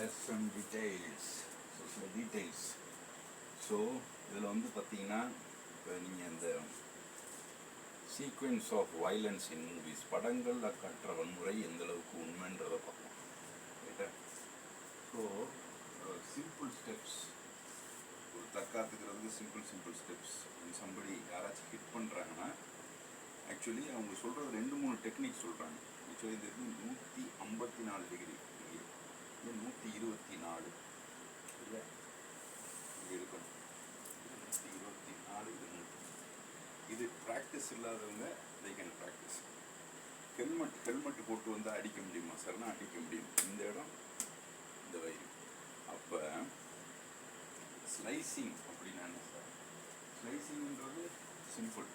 there's some details. So some details. So இதில் வந்து பார்த்தீங்கன்னா இப்போ நீங்கள் இந்த sequence of violence in movies படங்களில் காட்டுற வன்முறை எந்தளவுக்கு உண்மைன்றதை பார்க்கலாம் ரைட்டா. ஸோ சிம்பிள் ஸ்டெப்ஸ் ஒரு தற்காத்துக்கிறதுக்கு சிம்பிள் ஸ்டெப்ஸ் சம்படி யாராச்சும் ஹிட் பண்ணுறாங்கன்னா ஆக்சுவலி அவங்க சொல்கிறது 2-3 டெக்னிக் சொல்கிறாங்க. ஆக்சுவலி இந்த இது 154 டிகிரி, இது 124 இல்லையா, இது இருக்கணும் 124. இது ப்ராக்டிஸ் இல்லாதவங்க they can practice. ஹெல்மெட் போட்டு வந்தால் அடிக்க முடியுமா சார்னா அடிக்க முடியும். இந்த இடம் இந்த வயிறு. அப்போ ஸ்லைசிங் அப்படின்னா என்ன சார்? ஸ்லைசிங்ன்றது சிம்பிள்.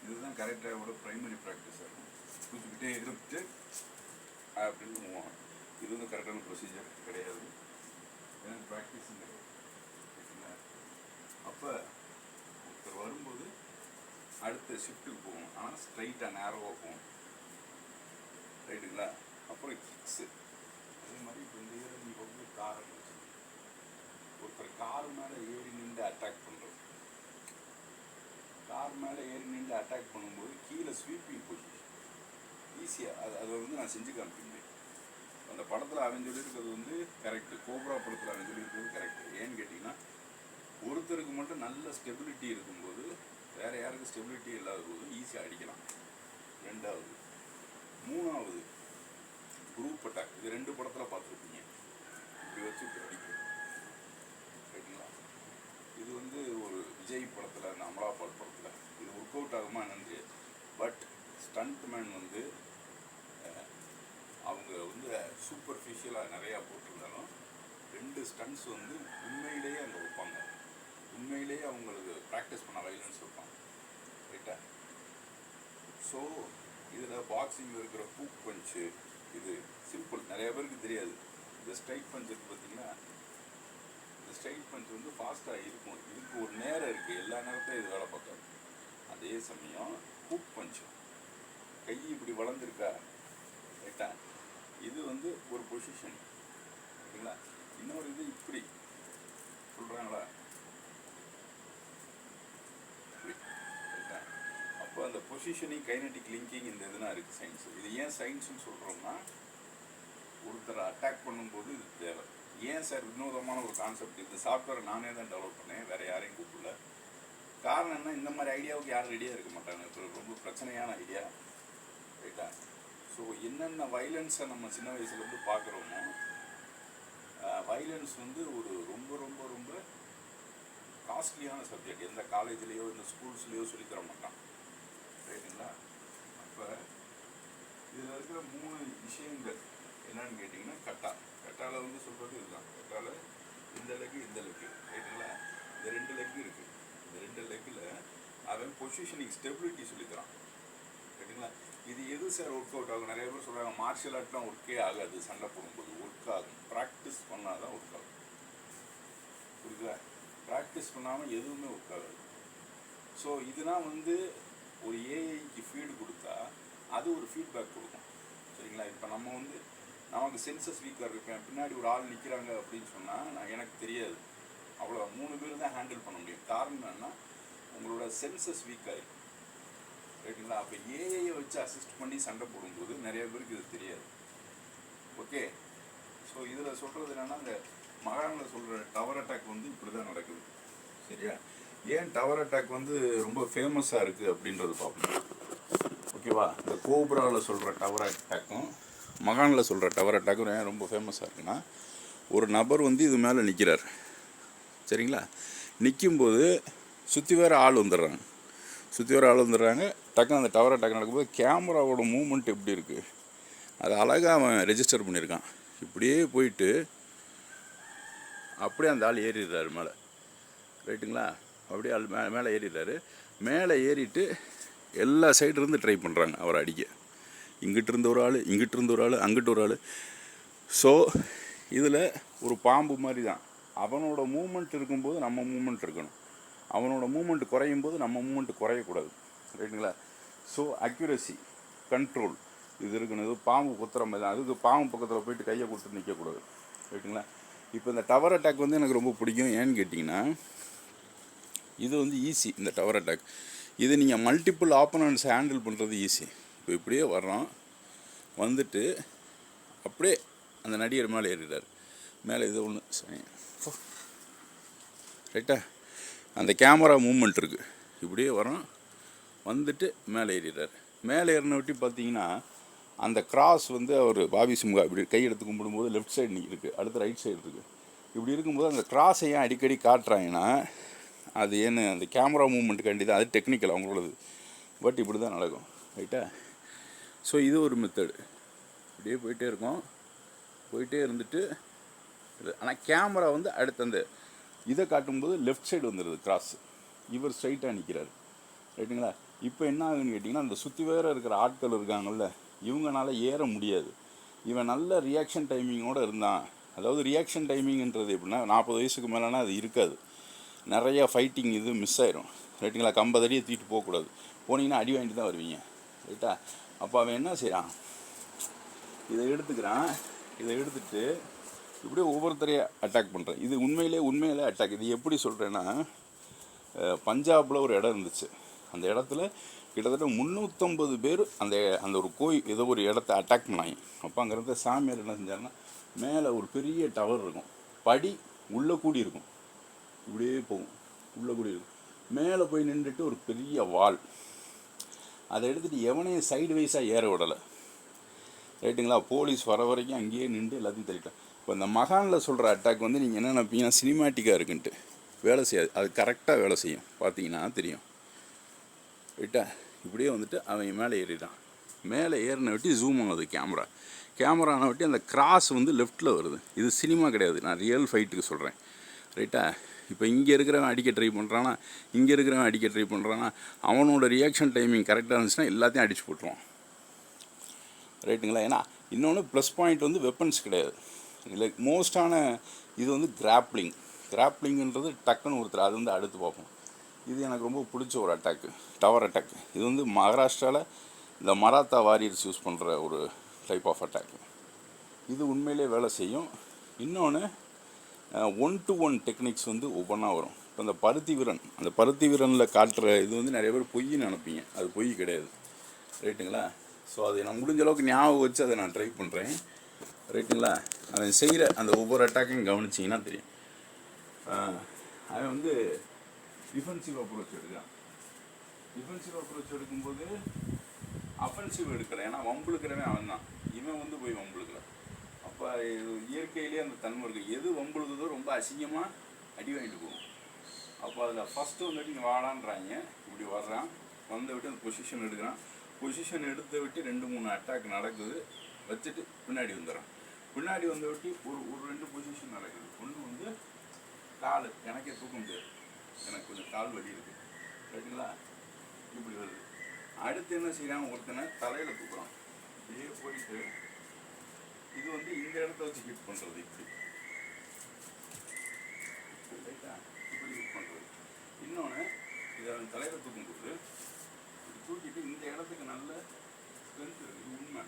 இதுதான் கரெக்டாக ப்ரைமரி ப்ராக்டிஸ் ஆகும். தூக்கிக்கிட்டே இருந்துட்டு அப்படின்னு மூவ் ஆகும். இது வந்து கரெக்டான ப்ரொசீஜர் கிடையாது, ஏன்னா ப்ராக்டிஸும் கிடையாது. அப்போ ஒருத்தர் வரும்போது அடுத்த ஷிஃப்ட்டுக்கு போகணும், ஆனால் ஸ்ட்ரைட்டாக நேரோவாக போகணும், ரைட்டுங்களா. அப்புறம் கிக்ஸு அதே மாதிரி இப்போ இந்த இயர் நீங்கள் வந்து காரை வச்சு ஒருத்தர் கார் மேலே ஏறி நின்று அட்டாக் பண்ணுறோம். கார் மேலே ஏறி நின்று அட்டாக் பண்ணும்போது கீழே ஸ்வீப்பிங் பொசிஷன் ஈஸியாக அதை வந்து நான் செஞ்சு காமிப்பேன். அந்த படத்தில் அவன் சொல்லியிருக்கிறது வந்து கரெக்டு, கோப்ரா படத்தில் அவன் சொல்லியிருக்கிறது கரெக்டு. ஏன்னு கேட்டிங்கன்னா ஒருத்தருக்கு மட்டும் நல்ல ஸ்டெபிலிட்டி இருக்கும்போது வேறு யாருக்கு ஸ்டெபிலிட்டி இல்லாத போது ஈஸியாக அடிக்கலாம். 2வது 3வது குரூப் அட்டாக். இது 2 படத்தில் பார்த்துருப்பீங்க. இப்படி வச்சு இப்படி அடிக்கிறது, ரைட்டுங்களா. இது வந்து ஒரு விஜய் படத்தில், அந்த அமலாபால் படத்தில் இது ஒர்க் அவுட் ஆகுமா என்னன்னு தெரியாது. பட் ஸ்டண்ட் மேன் வந்து அவங்க வந்து சூப்பர்ஃபிஷியலாக நிறையா போட்டிருந்தாலும் 2 ஸ்டண்ட்ஸ் வந்து உண்மையிலேயே அங்கே வைப்பாங்க. உண்மையிலேயே அவங்களுக்கு ப்ராக்டிஸ் பண்ண வைலன்ஸ் வைப்பாங்க, ரைட்டா. ஸோ இதில் பாக்ஸிங்கில் இருக்கிற ஹூக் பஞ்சு இது சிம்பிள், நிறைய பேருக்கு தெரியாது. இந்த ஸ்ட்ரைட் பஞ்ச் இருக்குது பார்த்தீங்கன்னா, இந்த ஸ்ட்ரைட் பஞ்ச் வந்து ஃபாஸ்ட்டாக இருக்கும். இதுக்கு ஒரு நேரம் இருக்குது, எல்லா நேரத்தையும் இது வேலை பார்க்காது. அதே சமயம் ஹூக் பஞ்சு கை இப்படி வளர்ந்துருக்கா, ரைட்டா, இது வந்து ஒரு பொசிஷன், ஓகேங்களா. இன்னொரு இது இப்படி சொல்கிறாங்களா, ரைட்டா. அப்போ அந்த பொசிஷனிங் கைனடிக் லிங்கிங் இந்த இதெல்லாம் இருக்குது சயின்ஸு. இது ஏன் சயின்ஸுன்னு சொல்கிறோம்னா ஒருத்தரை அட்டாக் பண்ணும்போது இது தேவை. ஏன் சார் வினோதமான ஒரு கான்செப்ட், இந்த சாஃப்ட்வேரை நானே தான் டெவலப் பண்ணேன், வேறு யாரையும் கூப்பிடல. காரணம் என்ன, இந்த மாதிரி ஐடியாவுக்கு யாரும் ரெடியாக இருக்க மாட்டாங்க. இப்போ ரொம்ப பிரச்சனையான ஐடியா, ரைட்டா. ஸோ என்னென்ன வைலன்ஸை நம்ம சின்ன வயசுலேருந்து பார்க்குறோமோ, வைலன்ஸ் வந்து ஒரு ரொம்ப ரொம்ப ரொம்ப காஸ்ட்லியான சப்ஜெக்ட். எந்த காலேஜ்லேயோ இந்த ஸ்கூல்ஸ்லேயோ சொல்லித்தர மாட்டான், ரைட்டுங்களா. அப்போ இதில் இருக்கிற 3 விஷயங்கள் என்னன்னு கேட்டிங்கன்னா, கட்டாவில் வந்து சொல்கிறது இதுதான். கட்டாவில் இந்த லெக்கு, ரைட்டுங்களா. இந்த 2 லெக்கு இருக்குது. இந்த 2 லெக்கில் அவன் பொசிஷனிங் ஸ்டெபிலிட்டி சொல்லித்தரான், ரைட்டுங்களா. இது எது சார் ஒர்க் அவுட் ஆகும்? நிறைய பேர் சொல்கிறாங்க மார்ஷியல் ஆர்ட்லாம் ஒர்க்கே ஆகாது, சண்டை போடும்போது ஒர்க் ஆகும். ப்ராக்டிஸ் பண்ணால் தான் ஒர்க் ஆகும், புரியுதா. ப்ராக்டிஸ் பண்ணாமல் எதுவுமே ஒர்க் ஆகாது. ஸோ இதெல்லாம் வந்து ஒரு ஏஐக்கு ஃபீடு கொடுத்தா அது ஒரு ஃபீட்பேக் கொடுக்கும், சரிங்களா. இப்போ நம்ம வந்து நமக்கு சென்சஸ் வீக்காக இருப்பேன், பின்னாடி ஒரு ஆள் நிற்கிறாங்க அப்படின்னு சொன்னால் எனக்கு தெரியாது, அவ்வளோ 3 பேர் தான் ஹேண்டில் பண்ண முடியும். காரணம் என்னன்னா உங்களோட சென்சஸ் வீக்காக இருக்கும், ரைட்டுங்களா. அப்போ ஏஐயை வச்சு அசிஸ்ட் பண்ணி சண்டை போடும்போது நிறைய பேருக்கு இது தெரியாது, ஓகே. ஸோ இதில் சொல்கிறது என்னென்னா, இந்த மகானில் சொல்கிற டவர் அட்டாக் வந்து இப்படி தான் நடக்குது, சரியா. ஏன் டவர் அட்டாக் வந்து ரொம்ப ஃபேமஸாக இருக்குது அப்படின்றது பார்ப்போம், ஓகேவா. இந்த கோப்ராவில் சொல்கிற டவர் அட்டாக்கும் மகானில் சொல்கிற டவர் அட்டாக்கும் ஏன் ரொம்ப ஃபேமஸாக இருக்குன்னா, ஒரு நபர் வந்து இது மேலே நிற்கிறார், சரிங்களா. நிற்கும்போது சுற்றி வேறு ஆள் வந்துடுறாங்க, டக்குன்னு அந்த டவர் அட்டாக் நடக்கும்போது கேமராவோட மூமெண்ட் எப்படி இருக்குது அது அழகாக அவன் ரெஜிஸ்டர் பண்ணியிருக்கான். இப்படியே போயிட்டு அப்படியே அந்த ஆள் ஏறிடுறாரு மேலே, ரைட்டுங்களா. அப்படியே ஆள் மேலே ஏறிடுறாரு. மேலே ஏறிட்டு எல்லா சைடுலேருந்து ட்ரை பண்ணுறாங்க அவரை அடிக்க. இங்கிட்டு இருந்த ஒரு ஆள், இங்கிட்டு இருந்த ஒரு ஆள், அங்கிட்டு ஒரு ஆள். ஸோ இதில் ஒரு பாம்பு மாதிரி தான். அவனோட மூமெண்ட் இருக்கும்போது நம்ம மூமெண்ட் இருக்கணும், அவனோட மூமெண்ட் குறையும் போது நம்ம மூமெண்ட் குறையக்கூடாது, ரைட்டுங்களா. ஸோ அக்யூரசி, கண்ட்ரோல் இது இருக்கணும். இது பாம்பு குத்துற மாதிரி தான். அதுக்கு பாம்பு பக்கத்தில் போயிட்டு கையை கொடுத்து நிற்கக்கூடாது, ரைட்டுங்களா. இப்போ இந்த டவர் அட்டாக் வந்து எனக்கு ரொம்ப பிடிக்கும். ஏன்னு கேட்டிங்கன்னா இது வந்து ஈஸி. இந்த டவர் அட்டாக் இது நீங்கள் மல்டிப்புள் ஆப்பனன்ட்ஸ் ஹேண்டில் பண்ணுறது ஈஸி. இப்போ இப்படியே வர்றோம், வந்துட்டு அப்படியே அந்த நடிகர் மேலே ஏறிடுறார். மேலே இது ஒன்று ரைட்டா, அந்த கேமரா மூமெண்ட் இருக்குது. இப்படியே வரோம், வந்துட்டு மேலே ஏறிடுறார். மேலே ஏறின விட்டி பார்த்தீங்கன்னா அந்த கிராஸ் வந்து அவர் பாபி சிம்ஹா இப்படி கை எடுத்து கும்பிடும்போது லெஃப்ட் சைடு இருக்குது, அடுத்து ரைட் சைடு இருக்குது. இப்படி இருக்கும்போது அந்த கிராஸை ஏன் அடிக்கடி காட்டுறாங்கன்னா அது ஏன்னு அந்த கேமரா மூமெண்ட்டுக்காண்டி தான். அது டெக்னிக்கல் அவங்களோடது. பட் இப்படி தான் நடக்கும். ரைட்டா. ஸோ இது ஒரு மெத்தடு. இப்படியே போயிட்டே இருக்கோம், போயிட்டே இருந்துட்டு ஆனால் கேமரா வந்து அடுத்து அந்த இதை காட்டும்போது லெஃப்ட் சைடு வந்துடுது கிராஸ். இவர் ஸ்ட்ரைட்டாக நிற்கிறார். ரைட்டுங்களா. இப்போ என்ன ஆகுதுன்னு கேட்டிங்கன்னா அந்த சுற்றி வேறு இருக்கிற ஆட்கள் இருக்காங்கள்ல, இவங்களால ஏற முடியாது. இவன் நல்ல ரியாக்ஷன் டைமிங்கோடு இருந்தான். அதாவது ரியாக்ஷன் டைமிங்கிறது எப்படின்னா 40 வயசுக்கு மேலேனா அது இருக்காது. நிறையா ஃபைட்டிங் இது மிஸ் ஆயிரும். ரைட்டுங்களா. 50 அடியை தூக்கிட்டு போகக்கூடாது. போனீங்கன்னா அடி வாங்கிட்டு தான் வருவீங்க. ரைட்டா. அப்போ அவன் என்ன செய்கிறான், இதை எடுத்துக்கிறான். இதை எடுத்துகிட்டு இப்படியே ஒவ்வொருத்தரையும் அட்டாக் பண்ணுறான். இது உண்மையிலே அட்டாக். இது எப்படி சொல்கிறேன்னா, பஞ்சாபில் ஒரு இடம் இருந்துச்சு. அந்த இடத்துல கிட்டத்தட்ட 350 பேர் அந்த அந்த ஒரு கோயில் ஏதோ ஒரு இடத்த அட்டாக் பண்ணாங்க. அப்போ அங்கே இருந்த சாமியார் என்ன செஞ்சாருன்னா, மேலே ஒரு பெரிய டவர் இருக்கும், படி உள்ளே கூடி இருக்கும், இப்படியே போகும், உள்ளே கூடி இருக்கும். மேலே போய் நின்றுட்டு ஒரு பெரிய வால், அதை எடுத்துகிட்டு எவனையும் சைடு வைஸாக ஏற விடலை. ரைட்டுங்களா. போலீஸ் வர வரைக்கும் அங்கேயே நின்று எல்லாத்தையும் தள்ளிட்டான். இப்போ இந்த மகானில் சொல்கிற அட்டாக் வந்து நீங்கள் என்ன நினைப்பீங்கன்னா சினிமேட்டிக்காக இருக்குன்ட்டு. வேலை செய்யாது. அது கரெக்டாக வேலை செய்யும். பார்த்தீங்கன்னா தெரியும். ரைட்டா. இப்படியே வந்துட்டு அவன் மேலே ஏறிட்டான். மேலே ஏறின விட்டு ஜூம் ஆகுது கேமரானை விட்டு அந்த கிராஸ் வந்து லெஃப்ட்டில் வருது. இது சினிமா கிடையாது, நான் ரியல் ஃபைட்டுக்கு சொல்கிறேன். ரைட்டா. இப்போ இங்கே இருக்கிறவன் அடிக்க ட்ரை பண்ணுறானா, இங்கே இருக்கிறவன் அடிக்க ட்ரை பண்ணுறானா, அவனோட ரியாக்ஷன் டைமிங் கரெக்டாக இருந்துச்சுன்னா எல்லாத்தையும் அடித்து போட்டுருவான். ரைட்டுங்களா. ஏன்னா இன்னொன்று ப்ளஸ் பாயிண்ட் வந்து வெப்பன்ஸ் கிடையாது. இல்லை மோஸ்டான இது வந்து கிராப்ளிங்ன்றது டக்குன்னு ஒருத்தர், அது வந்து அடுத்து பார்ப்போம். இது எனக்கு ரொம்ப பிடிச்ச ஒரு அட்டாக்கு, டவர் அட்டாக்கு. இது வந்து மகாராஷ்டிராவில் இந்த மராத்தா வாரியர்ஸ் யூஸ் பண்ணுற ஒரு டைப் ஆஃப் அட்டாக்கு. இது உண்மையிலே வேலை செய்யும். இன்னொன்று 1-to-1 டெக்னிக்ஸ் வந்து ஒவ்வொன்றா வரும். இப்போ அந்த பருத்தி வீரனில் காட்டுற இது வந்து நிறைய பேர் பொய்ன்னு நினைப்பீங்க. அது பொய் கிடையாது. ரைட்டுங்களா. ஸோ அதை நான் முடிஞ்ச அளவுக்கு ஞாபகம் வச்சு அதை நான் ட்ரை பண்ணுறேன். ரைட்டுங்களா. அவன் செய்கிற அந்த ஒவ்வொரு அட்டாக்கையும் கவனிச்சிங்கன்னா தெரியும். அவன் வந்து டிஃபென்சிவ் அப்ரோச் எடுக்கிறான். டிஃபென்சிவ் அப்ரோச் எடுக்கும்போது அஃபென்சிவ் எடுக்கலை. ஏன்னா வம்புழுக்கிறவன் அவன் தான். இவன் வந்து போய் வம்புழுக்கலை. அப்போ இயற்கையிலே அந்த தன்மை இருக்குது. எது வம்புழுதோ ரொம்ப அசிங்கமாக அடி வாங்கிட்டு போகும். அப்போ அதில் ஃபஸ்ட்டு வந்துட்டு இங்கே வாடான்றாங்க. இப்படி வர்றான், வந்த விட்டு அந்த பொசிஷன் எடுக்கிறான். பொசிஷன் எடுத்த விட்டு 2-3 அட்டாக் நடக்குது. வச்சுட்டு பின்னாடி வந்துடுறான். பின்னாடி வந்த விட்டு ஒரு 2 பொசிஷன் நடக்குது. ஒன்று வந்து கால், எனக்கே தூக்க முடியாது, எனக்கு கொஞ்சம் கால் வலி இருக்குது. ரைட்டுங்களா. இப்படி வருது. அடுத்து என்ன செய்யறான், ஒருத்தனை தலையில் தூக்குறான். இப்படியே போயிட்டு இது வந்து இந்த இடத்த வச்சு ஹிட் பண்ணுறது. இப்படி ரைட்டா, இப்படி ஹிட் பண்ணுறது. இன்னொன்று இதை அவன் தலையில் தூக்கும்போது தூக்கிட்டு இந்த இடத்துக்கு நல்ல ஸ்ட்ரென்த் இருக்குது. உண்மை.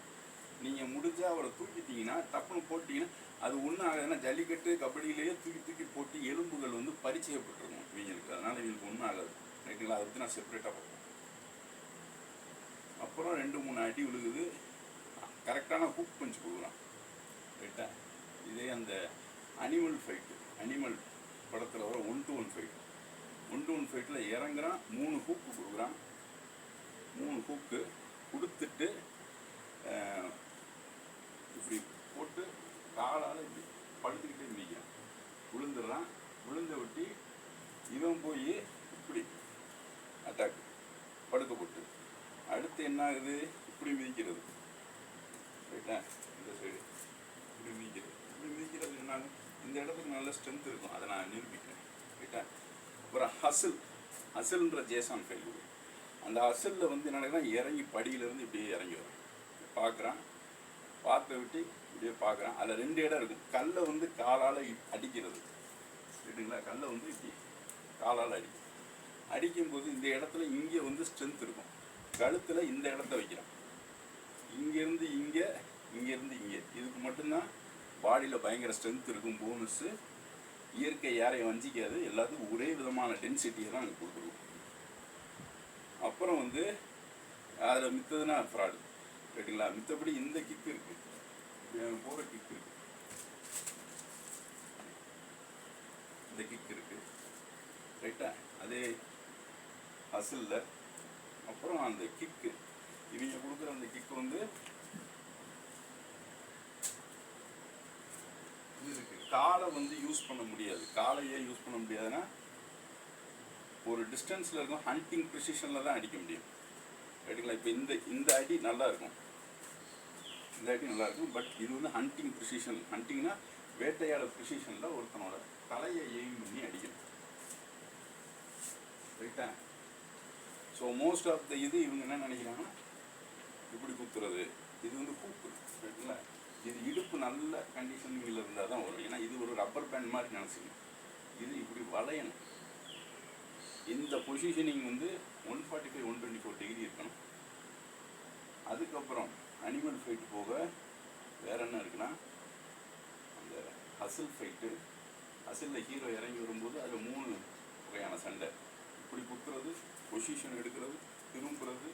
நீங்கள் முடிஞ்சால் அவரை தூக்கிட்டீங்கன்னா டப்புன்னு போட்டிங்கன்னா அது ஒன்றும் ஆகாதுன்னா, ஜல்லிக்கட்டு கபடியிலேயே தூக்கி போட்டு எலும்புகள் வந்து பரிச்சயப்பட்டிருக்கும் இவங்களுக்கு. அதனால் இவங்களுக்கு ஒன்றும் ஆகாது. ரைட்டுங்களா. அதை பற்றி நான் செப்பரேட்டாக பார்ப்பேன். அப்புறம் 2-3 அடி விழுகுது. கரெக்டான ஹூக் பஞ்ச் கொடுக்குறான். ரைட்டா. இதே அந்த அனிமல் படத்தில் வர 1-to-1 ஃபைட். 1-to-1 ஃபைட்டில் இறங்குறான், 3 ஹூக்கு கொடுக்குறான். 3 ஹூக்கு கொடுத்துட்டு இப்படி போட்டு காலால் இப்படி படுத்துக்கிட்டே மிதிக்கிறான். விழுந்துடுறான். விழுந்த விட்டு இவன் போய் இப்படி அட்டாக் படுக்க போட்டு அடுத்து என்ன ஆகுது, இப்படி மிதிக்கிறது. ரைட்டா. இந்த சைடு இப்படி மிதிக்கிறது என்ன ஆகும், இந்த இடத்துக்கு நல்ல ஸ்ட்ரென்த் இருக்கும். அதை நான் நிரூபிக்கிறேன். ரைட்டா. அப்புறம் ஹசில்ன்ற ஜேசான் ஃபைல் கொடுக்கும். அந்த ஹசிலில் வந்து என்ன நடக்குதுன்னா, இறங்கி படியிலேருந்து இப்படியே இறங்கி வரும். பார்க்குறான், பார்த்த விட்டு இப்படியே பார்க்குறான். அதில் 2 இடம் இருக்கும். கல்லை வந்து காலால் அடிக்கிறது. ரைட்டுங்களா. கல்லை வந்து இப்படி காலால் அடிக்கும்போது இந்த இடத்துல இங்கே வந்து ஸ்ட்ரென்த் இருக்கும். கழுத்தில் இந்த இடத்த வைக்கிறான். இங்கேருந்து இங்கே, இங்கேருந்து இங்கே, இதுக்கு மட்டும்தான் பாடியில் பயங்கர ஸ்ட்ரென்த் இருக்கும். போனஸு இயற்கை யாரையும் வஞ்சிக்காது, எல்லாத்துக்கும் ஒரே விதமான டென்சிட்டியை தான் அங்கே கொடுத்துருக்கும். அப்புறம் வந்து அதில் மித்ததுன்னா ஃப்ராடு, ரைட்டுங்களா? மித்தபடி இந்த கிக்கு இருக்குது, போகிற கிக் இருக்குது, இந்த கிக் இருக்குது, ரைட்டா? அதே ஹசிலில் அப்புறம் அந்த கிக்கு, இவங்க கொடுக்குற அந்த கிக்கு வந்து இது இருக்குது. காலை வந்து யூஸ் பண்ண முடியாது. காலையே யூஸ் பண்ண முடியாதுன்னா ஒரு டிஸ்டன்ஸில் இருக்கும், ஹண்டிங் ப்ரிசிஷனில் தான் அடிக்க முடியும், ரைட்டுங்களா? இப்போ இந்த அடி நல்லா இருக்கும், இந்த அடி நல்லா இருக்கும். பட் இது வந்து ஹண்டிங் ப்ரிசிஷன், ஹண்டிங்னா வேட்டையாட ப்ரிசிஷனில் ஒருத்தனோட தலையை எய்ம் பண்ணி அடிக்கணும், ரைட்டா? ஸோ மோஸ்ட் ஆஃப் த இது இவங்க என்ன நினைக்கிறாங்கன்னா இப்படி குத்துறது, இது வந்து கூப்பு, ரைட்டுங்களா? இது இடுப்பு நல்ல கண்டிஷனிங்கில் இருந்தால் தான் வரும். ஏன்னா இது ஒரு ரப்பர் பேண்ட் மாதிரி நினச்சிக்கணும். இது இப்படி வளையணும். இந்த பொசிஷனிங் வந்து 145 124 டிகிரி இருக்கணும். அதுக்கப்புறம் அனிமல் ஃபைட்டு போக வேற என்ன இருக்குன்னா அந்த ஹசில் ஃபைட்டு. ஹசிலில் ஹீரோ இறங்கி வரும்போது அதில் 3 வகையான சண்டை. இப்படி குத்துறது, பொசிஷன் எடுக்கிறது, திரும்புறது,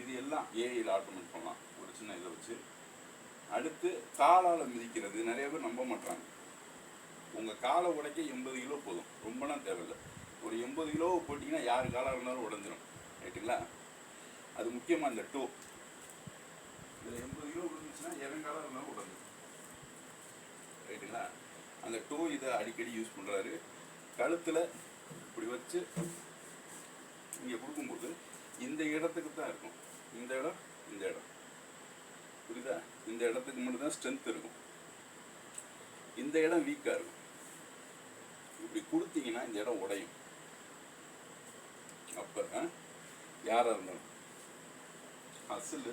இது எல்லாம் ஏஐயில் ஆட்டோமேட் பண்ணலாம் ஒரு சின்ன இதை வச்சு. அடுத்து காலால் மிதிக்கிறது. நிறைய பேர் நம்ப மாட்டாங்க. உங்கள் காலை உடைக்க 80 கிலோ போதும், ரொம்பலாம் தேவையில்லை. ஒரு 80 கிலோவை போட்டிங்கன்னா யார் காலாக இருந்தாலும் உடஞ்சிடும், ரைட்டுங்களா? அது முக்கியமாக இந்த டோ, இதில் 80 கிலோ விழுந்துச்சுன்னா எவன் காலாக இருந்தாலும் உடஞ்சிடும், ரைட்டுங்களா? அந்த டோ இதை அடிக்கடி யூஸ் பண்ணுறாரு. கழுத்தில் இப்படி வச்சு இங்கே கொடுக்கும்போது இந்த இடத்துக்கு தான் இருக்கும், இந்த இடம், இந்த இடம், புரியுதா? இந்த இடத்துக்கு மட்டும் தான் ஸ்ட்ரென்த் இருக்கும், இந்த இடம் வீக்காக இருக்கும். இப்படி கொடுத்தீங்கன்னா இந்த இடம் உடையும். அப்போ யாராக இருந்தாலும் ஹசில்,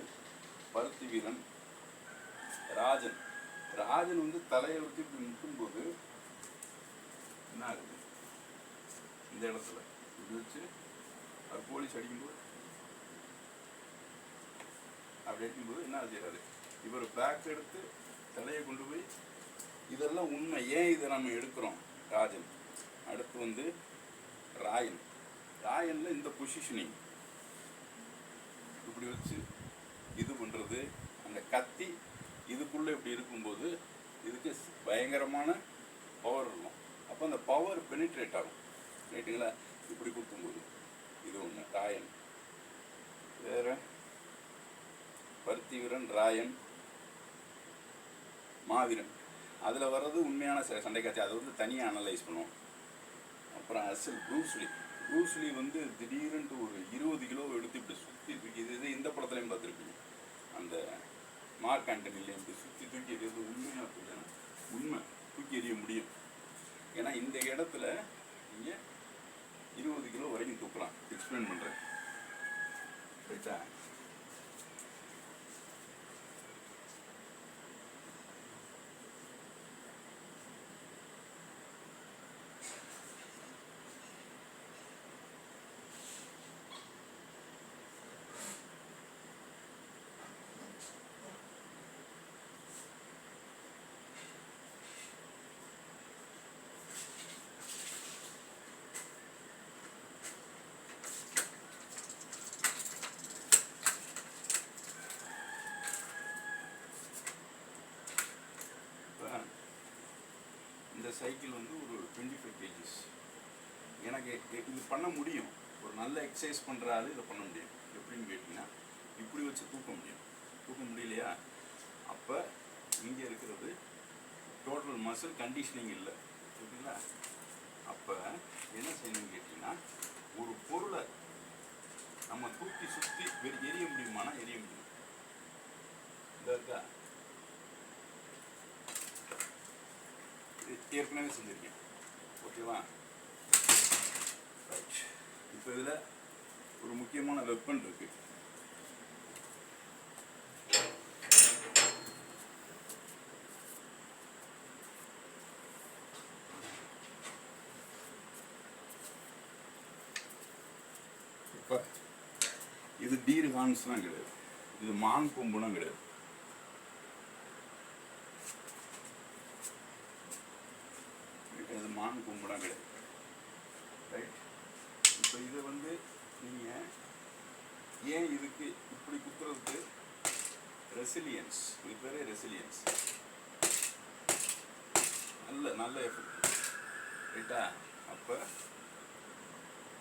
பருத்தி வீரன், ராஜன். ராஜன் வந்து தலையை வச்சு இப்படி முட்டும்போது என்ன ஆகுது, இந்த இடத்துல இப்படி வச்சு அது போலீஸ் அடிக்கும்போது அப்படி அடிக்கும்போது என்ன செய்யறாரு, இவர் பேக் எடுத்து தலையை கொண்டு போய், இதெல்லாம் உண்மை. ஏன் இதை நம்ம எடுக்கிறோம்? ராஜன். அடுத்து வந்து ராயன். ராயனில் இந்த பொசிஷனிங் இப்படி வச்சு இது பண்ணுறது, அந்த கத்தி இதுக்குள்ளே இப்படி இருக்கும்போது இதுக்கு பயங்கரமான பவர் இருக்கும். அப்போ அந்த பவர் பெனிட்ரேட் ஆகும், ரைட்டுங்களா? இப்படி கொடுக்கும்போது இது ஒன்று ராயன். வேறு பருத்திவீரன், ராயன், மாவீரன். அதில் வர்றது உண்மையான சண்டை காட்சி, அதை வந்து தனியாக அனலைஸ் பண்ணுவோம். அப்புறம் அசல் ப்ரூஸ்லி வந்து திடீரென்று ஒரு 20 கிலோ எடுத்து இப்படி சுற்றி தூக்கி, இது இந்த படத்துலையும் பார்த்துருப்பீங்க. அந்த மார்க் ஆண்டனிலையும் இப்படி சுற்றி தூக்கி எறியது உண்மையாக இருக்குதுன்னா உண்மை, தூக்கி எறிய முடியும். ஏன்னா இந்த இடத்துல நீங்கள் 20 கிலோ வரைக்கும் தூக்கலாம். எக்ஸ்பிளைன் பண்ணுறேன், ரைட்டா? இந்த சைக்கிள் வந்து ஒரு 25 kgs. எனக்கு இது பண்ண முடியும். ஒரு நல்ல எக்ஸசைஸ் பண்ணுற ஆள் இதை பண்ண முடியும். எப்படின்னு கேட்டிங்கன்னா இப்படி வச்சு தூக்க முடியும். தூக்க முடியலையா? அப்போ இங்கே இருக்கிறது டோட்டல் மசில் கண்டிஷனிங் இல்லை, ஓகேங்களா? அப்போ என்ன செய்யணும்னு கேட்டிங்கன்னா ஒரு பொருளை நம்ம தூக்கி சுற்றி எரிய முடியுமானா எரிய முடியும். இந்த இருக்கா, ஏற்கனவே செஞ்சுருக்கேன், ஓகேவா? ரைட். இப்போ இதில் ஒரு முக்கியமான வெப்பன் இருக்குது. இப்போ இது டீர் ஹார்ன்ஸ்லாம் கிடையாது, இது மான் கொம்புலாம் கிடையாது. அது மான் கொம்புலாம் கிடையாது. ரைட். இப்போ இதை வந்து நீங்கள் ஏன் இதுக்கு இப்படி குத்துறதுக்கு ரெசிலியன்ஸ், இது பேரே ரெசிலியன்ஸ், நல்ல எஃபெக்ட். ரைட்டா? அப்போ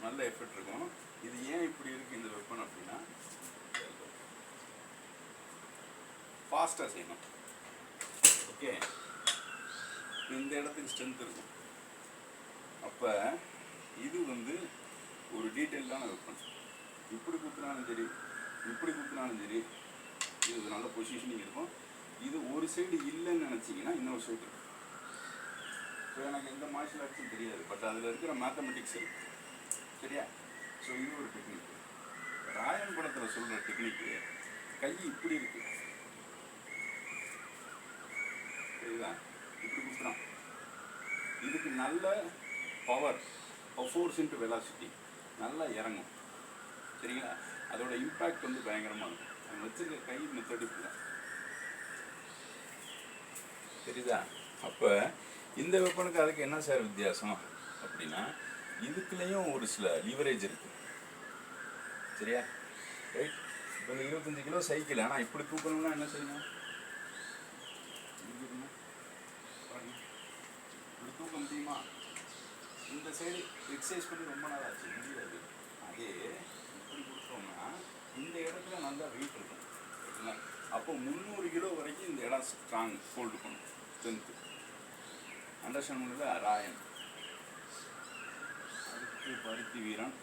நல்ல எஃபெக்ட் இருக்கும். இது ஏன் இப்படி இருக்குது இந்த வெப்பன் அப்படின்னா, ஃபாஸ்ட்டாக செய்யணும். ஓகே, இந்த இடத்துக்கு ஸ்ட்ரென்த் இருக்கும். அப்போ இது வந்து ஒரு டீட்டெயில்டான வெப்பன். இப்படி குத்துனாலும் சரி, இப்படி குத்துனாலும் சரி, இது நல்ல பொசிஷனிங் இருக்கும். இது ஒரு சைடு இல்லைன்னு நினச்சிங்கன்னா இன்னொரு சைடு இருக்கும். ஸோ எனக்கு எந்த மார்ஷியல் ஆர்ட்ஸும் தெரியாது, பட் அதில் இருக்கிற மேத்தமெட்டிக்ஸ் இருக்குது. சரியா? ஸோ இது ஒரு டெக்னிக். ராயன் படத்தில் சொல்கிற டெக்னிக்கு கை இப்படி இருக்கு, சரிதான்? இப்படி குத்துறான். இதுக்கு நல்ல பவர், ஃபோர்ஸ் இன்ட்டு வெலாசிட்டி நல்லா இறங்கும். சரிங்களா? அதோட இம்பேக்ட் வந்து பயங்கரமாக இருக்கும். அது வச்சுருக்க கை மெத்தட் இப்படி தான். சரிதா? அப்போ இந்த வெப்பனுக்கு அதுக்கு என்ன சார் வித்தியாசம் அப்படின்னா, இதுக்குள்ளேயும் ஒரு சில லிவரேஜ் இருக்குது. சரியா? ரைட். இப்போ இந்த 25 கிலோ சைக்கிள், ஆனால் இப்படி தூக்கணும்னா என்ன செய்யணும்? இப்படி தூக்க முடியுமா? இந்த சைடு எக்ஸசைஸ் பண்ணி ரொம்ப நாள் ஆச்சு, முடியாது. அதே இப்படி கொடுத்தோம்னா இந்த இடத்துல நல்லா வெயிட் இருக்கும். சரிங்களா? அப்போ 300 கிலோ வரைக்கும் இந்த இடம் ஸ்ட்ராங் ஹோல்டு பண்ணும், ஸ்ட்ரென்த்து. அண்டர்ஸ்டாண்ட் பண்ணுறது ராயன். அதுக்கு பருத்தி வீரன்.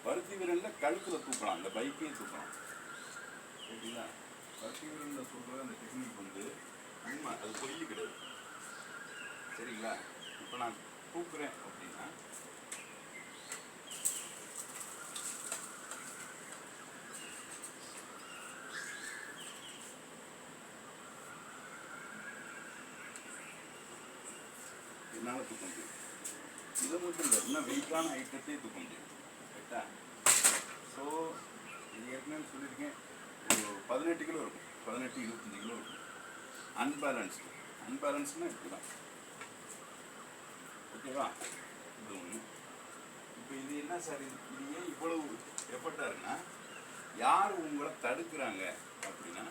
பருத்தி வீரனில் கழுத்தில் தூக்கலாம், அந்த பைக்கையும் தூக்கலாம். சரிங்களா? பருத்தி வீரனில் சொல்கிற அந்த டெக்னிக் வந்து உண்மை, அது பொய் கிடையாது. சரிங்களா? இப்போ நான் தூக்குறேன் அப்படின்னா என்னால் தூக்க முடியும். இதை மட்டும் இல்லை, இன்னும் வெயிட்டான ஐட்டத்தையும் தூக்க முடியும். ரைட்டா? ஸோ இது ஏற்கனவே சொல்லியிருக்கேன், ஒரு 18 கிலோ இருக்கும், 18-25 கிலோ இருக்கும். அன்பேலன்ஸ்னால் இப்படி தான். ஓகேவா? இது ஒன்று. இப்போ இது என்ன சார், இது ஏன் இவ்வளவு எஃபர்ட்டாக இருக்குன்னா, யார் உங்களை தடுக்கிறாங்க அப்படின்னா,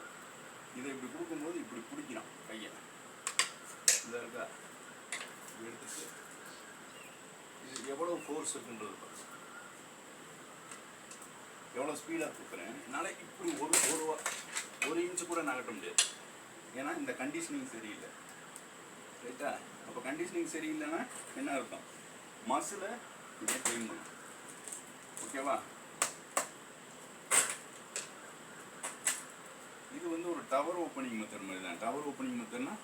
இதை இப்படி கொடுக்கும்போது இப்படி பிடிக்கிறான் கையை. இதாக இருக்கா? எடுத்துட்டு இது எவ்வளோ ஃபோர்ஸ் இருக்குன்றது பார்த்து, எவ்வளோ ஸ்பீடாக தூக்குறேன். என்னால் இப்படி ஒரு இன்ச்சு கூட நகட்ட முடியாது, ஏன்னா இந்த கண்டிஷனிங் சரியில்லை. ரைட்டா? அப்போ கண்டிஷனிங் சரியில்லைன்னா என்ன அர்த்தம்? மசிலை இப்படி ட்ரெயின் பண்ணும். ஓகேவா? இது வந்து ஒரு டவர் ஓப்பனிங் மெத்தட் மாதிரி தான். டவர் ஓப்பனிங் மெத்தட்னா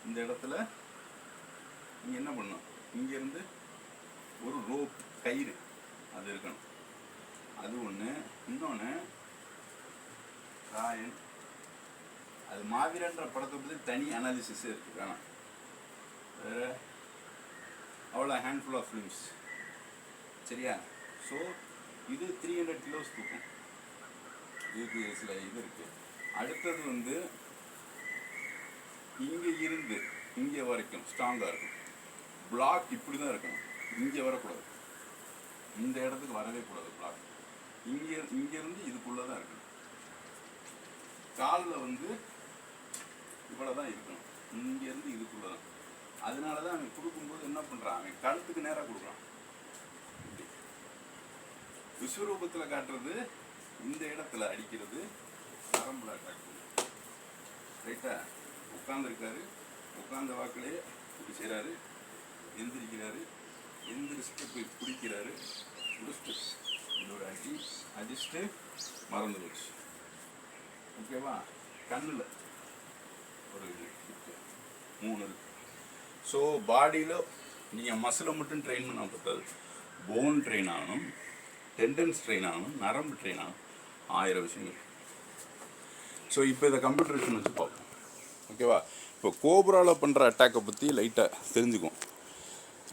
இந்த இடத்துல நீங்கள் என்ன பண்ணணும், இங்கேருந்து ஒரு ரோப் கயிறு அது இருக்கணும். அது ஒன்று. இன்னொன்று ராயன், அது மாவீரன்ற படத்தை பற்றி தனி அனாலிசிஸே இருக்குது. வேணாம், வேறு அவ்வளோ ஹேண்ட்ஃபுல் ஆஃப் ஃபிலிம்ஸ். சரியா? ஸோ இது 300 கிலோஸ் தூக்கும். இதுக்கு சில இது இருக்குது. அடுத்தது வந்து இங்கே இருந்து இங்கே வரைக்கும் ஸ்ட்ராங்காக இருக்கும். பிளாக் இப்படி தான் இருக்கணும், இங்கே வரக்கூடாது, இந்த இடத்துக்கு வரவே கூடாது. பிளாக் இங்கேருந்து இதுக்குள்ளே தான் இருக்கணும். காலில் வந்து இவ்வளோ தான் இருக்கணும், இங்கேருந்து இதுக்குள்ளே தான். அதனால தான் அவன் கொடுக்கும்போது என்ன பண்ணுறான், அவன் கழுத்துக்கு நேராக கொடுக்குறான். இப்படி விஸ்வரூபத்தில் காட்டுறது, இந்த இடத்துல அடிக்கிறது நரம்புல அட்டாக் பண்ணும். ரைட்டா? உட்காந்துருக்காரு, உட்காந்த வாக்கிலே இப்படி செய்கிறாரு, எந்திரிக்கிறாரு, எந்திரிச்சிட்டு போய் பிடிக்கிறாரு, பிடிச்சிட்டு இதோட அடிச்சுட்டு மறந்து போச்சு. ஓகேவா? கண்ணில் ஒரு இது 3 இருக்கு. ஸோ பாடியில் நீங்கள் மசிலை மட்டும் ட்ரெயின் பண்ண பத்தாது, போன் ட்ரெயின் ஆகணும், டெண்டன்ஸ் ட்ரெயின் ஆகணும், நரம்பு ட்ரெயின் ஆகணும், 1000 விஷயங்கள். ஸோ இப்போ இதை கம்ப்யூட்டரேஷன் வச்சு பார்ப்போம். ஓகேவா? இப்போ கோப்ராவில் பண்ணுற அட்டாக்கை பற்றி லைட்டாக தெரிஞ்சுக்கும்.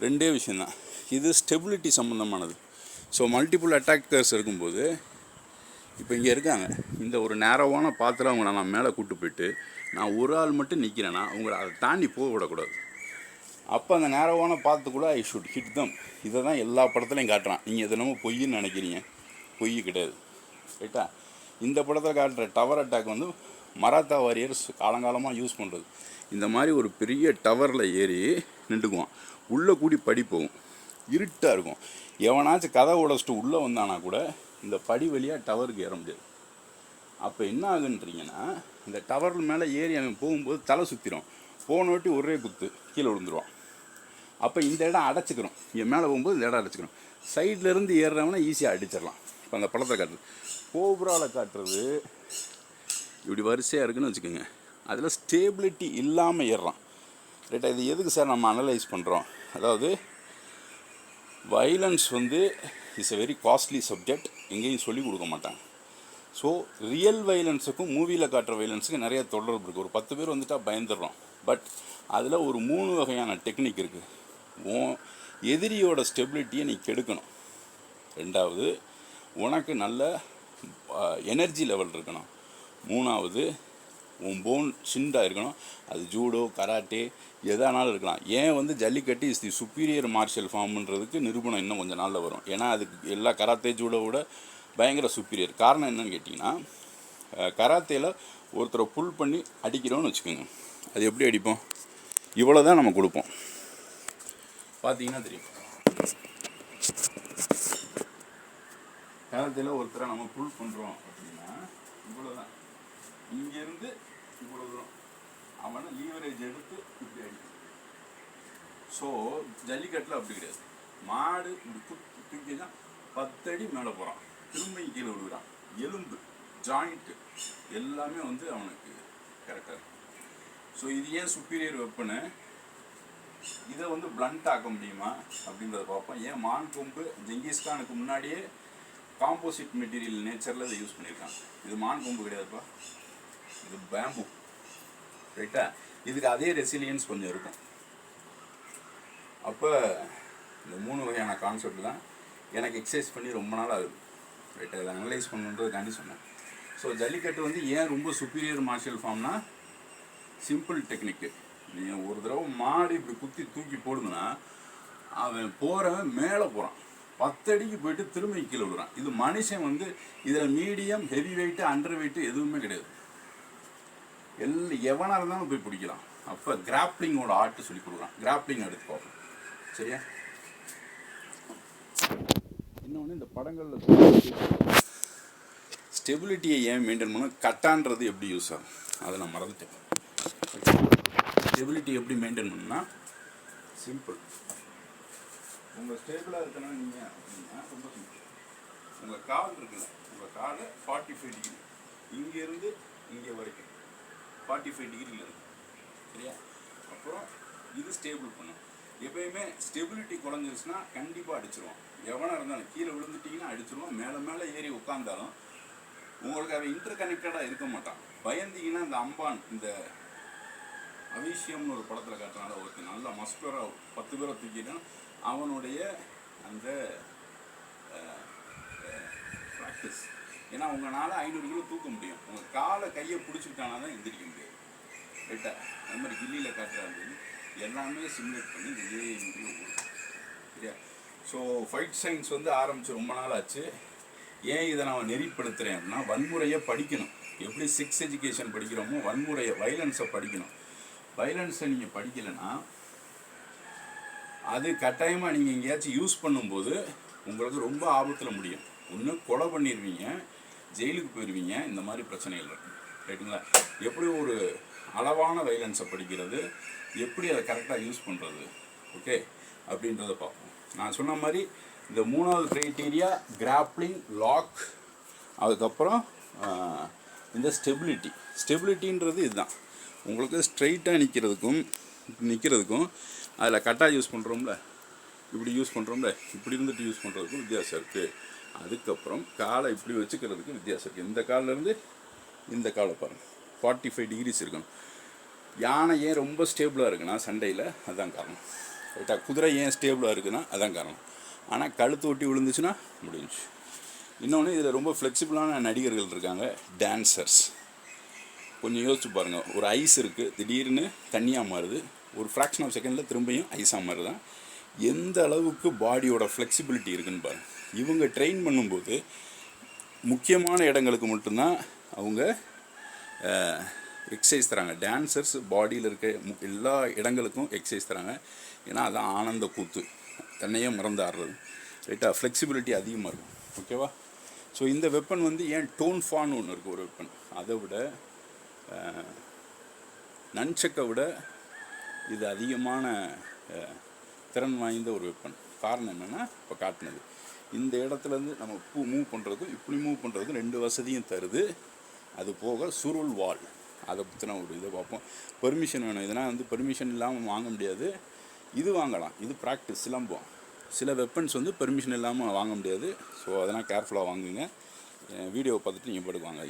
2 விஷயந்தான். இது ஸ்டெபிலிட்டி சம்மந்தமானது. ஸோ மல்டிபிள் அட்டாக்கர்ஸ் இருக்கும்போது, இப்போ இங்கே இருக்காங்க, இந்த ஒரு நேரவான பாத்திரம் அவங்கள நான் மேலே கூப்பிட்டு போயிட்டு நான் ஒரு ஆள் மட்டும் நிற்கிறேன்னா அவங்கள அதை தாண்டி போக விடக்கூடாது. அப்போ அந்த நேரவான பார்த்துக்கூட ஐ ஷுட் ஹிட் தம். இதை தான் எல்லா படத்துலையும் காட்டுறான். நீங்கள் எது நம்ம பொய்ன்னு நினைக்கிறீங்க, பொய் கிடையாது. ரைட்டா? இந்த படத்தில் காட்டுற டவர் அட்டாக் வந்து மராத்தா வாரியர்ஸ் காலங்காலமாக யூஸ் பண்ணுறது. இந்த மாதிரி ஒரு பெரிய டவரில் ஏறி நின்றுக்குவான். உள்ளே கூடி படி போகும், இருட்டாக இருக்கும். எவனாச்சும் கதை உடச்சிட்டு உள்ளே வந்தானா கூட இந்த படி வழியாக டவருக்கு ஏற முடியாது. அப்போ என்ன ஆகுன்றீங்கன்னா, இந்த டவர் மேலே ஏறி அவன் போகும்போது தலை சுற்றிடும். போனோட்டி ஒரே குத்து கீழே விழுந்துருவான். அப்போ இந்த இடம் அடைச்சிக்கிறோம். இங்கே மேலே போகும்போது இந்த இடம் அடைச்சிக்கிறோம். சைட்லேருந்து ஏறுறவனை ஈஸியாக அடிச்சிடலாம். இப்போ அந்த படத்தை காட்டுறது, கோப்ராவில் காட்டுறது இப்படி வரிசையாக இருக்குன்னு வச்சுக்கோங்க. அதில் ஸ்டேபிலிட்டி இல்லாமல் ஏறுறான். ரைட்டா? இது எதுக்கு சார் நம்ம அனலைஸ் பண்ணுறோம்? அதாவது வைலன்ஸ் வந்து is a very costly subject, எங்கேயும் சொல்லிக் கொடுக்க மாட்டாங்க. ஸோ ரியல் வைலன்ஸுக்கும் மூவியில் காட்டுற வைலன்ஸுக்கும் நிறைய தொடர்பு இருக்குது. ஒரு 10 பேர் வந்துட்டால் பயந்துடுறோம். பட் அதில் ஒரு 3 வகையான டெக்னிக் இருக்குது. எதிரியோட ஸ்டெபிலிட்டியை நீ கெடுக்கணும். 2வது, உனக்கு நல்ல எனர்ஜி லெவல் இருக்கணும். 3வது, உன் போன் சிண்டாக இருக்கணும். அது ஜூடோ, கராட்டே எதானாலும் இருக்கலாம். ஏன் வந்து jallikattu is the superior martial ஃபார்ம்ன்றதுக்கு நிரூபணம் இன்னும் கொஞ்சம் நாளில் வரும். ஏன்னா அதுக்கு எல்லா கராத்தே ஜூடோவோட பயங்கர சுப்பீரியர். காரணம் என்னன்னு கேட்டிங்கன்னா, கராத்தேயில் ஒருத்தரை புல் பண்ணி அடிக்கிறோன்னு வச்சுக்கோங்க. அது எப்படி அடிப்போம்? இவ்வளோ தான் நம்ம கொடுப்போம். பார்த்தீங்கன்னா தெரியும். கராத்தேயில் ஒருத்தரை நம்ம புல் பண்ணுறோம் அப்படின்னா இவ்வளோ தான். இங்கேருந்து இவ்வளோ தூரம் அவனை லீவரேஜ் எடுத்து இப்படி அடிக்கும். ஸோ ஜல்லிக்கட்டில் அப்படி கிடையாது. மாடு இப்படி தூக்கி தான் 10 அடி மேலே போகிறான், திரும்ப கீழே விழுகிறான். எலும்பு, ஜாயிண்ட்டு எல்லாமே வந்து அவனுக்கு கரெக்டாக இருக்கும். ஸோ இது ஏன் சுப்பீரியர் வெப்பனு? இதை வந்து பிளண்ட் ஆக்க முடியுமா அப்படின்றத பார்ப்போம். ஏன் மான் கொம்பு ஜெங்கிஸ்கானுக்கு முன்னாடியே காம்போசிட் மெட்டீரியல் நேச்சரில் இதை யூஸ் பண்ணியிருக்காங்க. இது மான் கொம்பு கிடையாதுப்பா, இது பேம்பு. ரைட்டா? இதுக்கு அதே ரெசிலியன்ஸ் கொஞ்சம் இருக்கும். அப்போ இந்த 3 வகையான கான்செப்ட் தான் எனக்கு எக்ஸசைஸ் பண்ணி ரொம்ப நாள் ஆகுது. ரைட்டா? இதை அனலைஸ் பண்ணுன்றதுக்காண்டி சொன்னேன். ஸோ ஜல்லிக்கட்டு வந்து ஏன் ரொம்ப சுப்பீரியர் மார்ஷியல் ஃபார்ம்னா, சிம்பிள் டெக்னிக்கு. நீங்கள் ஒரு தடவை மாடு இப்படி குத்தி தூக்கி போடுதுன்னா அவன் போகிறவன் மேலே போகிறான், 10 அடிக்கு போயிட்டு திரும்ப கீழே விடுறான். இது மனுஷன் வந்து இதில் medium, heavy weight, under weight எதுவுமே கிடையாது. எவனாக இருந்தாலும் போய் பிடிக்கலாம். அப்போ கிராப்ளிங்கோட ஆர்ட்டு சொல்லி கொடுக்குறான். கிராப்ளிங் எடுத்து பார்ப்போம். சரியா? இன்னொன்று, இந்த படங்களில் ஸ்டெபிலிட்டியை ஏன் மெயின்டைன் பண்ணணும், கட்டான்றது எப்படி யூஸ் ஆகும் அதை நான் மறந்துட்டேன். ஸ்டெபிலிட்டி எப்படி மெயின்டைன் பண்ணணும்னா சிம்பிள். உங்கள் ஸ்டேபிளாக இருக்கணும் நீங்கள் அப்படின்னா ரொம்ப சிம்பிள். உங்கள் கால் இருக்குல்ல, உங்கள் காலை 45 டிகிரி இங்கேருந்து இங்கே வரைக்கும் 45 டிகிரியில் இருக்கும். சரியா? அப்புறம் இது ஸ்டேபிள் பண்ணும். எப்பயுமே ஸ்டெபிலிட்டி குறைஞ்சிருச்சுன்னா கண்டிப்பாக அடிச்சிருவோம். எவனாக இருந்தாலும் கீழே விழுந்துட்டிங்கன்னா அடிச்சிருவோம். மேலே மேலே ஏறி உட்காந்தாலும் உங்களுக்கு அவன் இன்டர் கனெக்டடாக இருக்க மாட்டான். பயந்தீங்கன்னா இந்த அம்பான், இந்த அவிஷியம்னு ஒரு படத்தில் காட்டுறாங்க, ஒருத்தர் நல்ல மஸ்குலராக 10 பேரை தூக்கிட்டான். அவனுடைய அந்த ப்ராக்டிஸ். ஏன்னா உங்களால் 500 கிலோ தூக்க முடியும். உங்கள் காலை கையை பிடிச்சிக்கிட்டானா தான் எந்திரிக்க முடியாது. ரைட்டா? அது மாதிரி கில்லியில் காட்டுறாங்க. எல்லாமே சிமுலேட் பண்ணி இந்த ஏஐ ஓடும். சரியா? ஸோ ஃபைட் சயின்ஸ் வந்து ஆரம்பித்து ரொம்ப நாள் ஆச்சு. ஏன் இதை நான் நெறிப்படுத்துகிறேன் அப்படின்னா, வன்முறையை படிக்கணும். எப்படி செக்ஸ் எஜுகேஷன் படிக்கிறோமோ வன்முறையை, வைலன்ஸை படிக்கணும். வைலன்ஸை நீங்கள் படிக்கலைன்னா அது கட்டாயமாக நீங்கள் எங்கேயாச்சும் யூஸ் பண்ணும்போது உங்களுக்கு ரொம்ப ஆபத்தில் முடியும். ஒன்று கொலை பண்ணிடுவீங்க, ஜெயிலுக்கு போயிடுவீங்க. இந்த மாதிரி பிரச்சனைகள் இருக்கும். ரைட்டுங்களா? எப்படி ஒரு அளவான வைலன்ஸை படிக்கிறது, எப்படி அதை கரெக்டாக யூஸ் பண்ணுறது, ஓகே அப்படின்றத பார்ப்போம். நான் சொன்ன மாதிரி இந்த 3வது க்ரைட்டீரியா கிராப்ளிங், லாக், அதுக்கப்புறம் இந்த ஸ்டெபிலிட்டி. ஸ்டெபிலிட்டின்றது இதுதான். உங்களுக்கு ஸ்ட்ரைட்டாக நிற்கிறதுக்கும் அதில் கட்டாக யூஸ் பண்ணுறோம்ல, இப்படி யூஸ் பண்ணுறோம்ல, இப்படி இருந்துட்டு யூஸ் பண்ணுறதுக்கும் வித்தியாசம் இருக்குது. அதுக்கப்புறம் காலை இப்படி வச்சுக்கிறதுக்கு வித்தியாசம் இருக்குது. இந்த காலிலேருந்து இந்த காலை பாருங்கள், 45 டிகிரிஸ் இருக்கணும். யானை ஏன் ரொம்ப ஸ்டேபிளாக இருக்குன்னா சண்டையில், அதுதான் காரணம். ரைட்டா? குதிரை ஏன் ஸ்டேபிளாக இருக்குன்னா அதான் காரணம். ஆனால் கழுத்து ஒட்டி விழுந்துச்சுன்னா முடிஞ்சு. இன்னொன்று, இதில் ரொம்ப ஃப்ளெக்சிபிளான நடிகர்கள் இருக்காங்க, டான்சர்ஸ். கொஞ்சம் யோசிச்சு பாருங்கள். ஒரு ஐஸ் இருக்குது, திடீர்னு தண்ணியாக மாறுது, ஒரு ஃப்ராக்ஷன் ஆஃப் செகண்டில் திரும்பியும் ஐஸாக மாதிரி தான். எந்த அளவுக்கு பாடியோட ஃப்ளெக்சிபிலிட்டி இருக்குன்னு பாருங்கள். இவங்க ட்ரெயின் பண்ணும்போது முக்கியமான இடங்களுக்கு மட்டும்தான் அவங்க எக்ஸசைஸ் தராங்க. டான்சர்ஸ் பாடியில் இருக்க எல்லா இடங்களுக்கும் எக்ஸசைஸ் தராங்க. ஏன்னா அதான் ஆனந்த கூத்து, தன்னையே மறந்து ஆடுறது, ரைட்டாக ஃப்ளெக்சிபிலிட்டி அதிகமாக இருக்கும். ஓகேவா? ஸோ இந்த வெப்பன் வந்து ஏன் டோன் ஃபான்னு ஒன்று இருக்குது ஒரு வெப்பன், அதை விட நன்சக்கை விட இது அதிகமான திறன் வாய்ந்த ஒரு வெப்பன். காரணம் என்னென்னா இப்போ காட்டினது இந்த இடத்துலேருந்து நம்ம மூவ் பண்ணுறதுக்கும் இப்படி மூவ் பண்ணுறதுக்கும் 2 வசதியும் தருது. அது போக சுருள் வால், அதை பற்றின ஒரு இதை பார்ப்போம். பெர்மிஷன் வேணும், இதெல்லாம் வந்து பெர்மிஷன் இல்லாமல் வாங்க முடியாது. இது வாங்கலாம், இது ப்ராக்டிஸ் சிலம்பம். சில வெப்பன்ஸ் வந்து பெர்மிஷன் இல்லாமல் வாங்க முடியாது. ஸோ அதெல்லாம் கேர்ஃபுல்லாக வாங்குங்க. வீடியோவை பார்த்துட்டு நீங்கள் படுக்குவாங்க.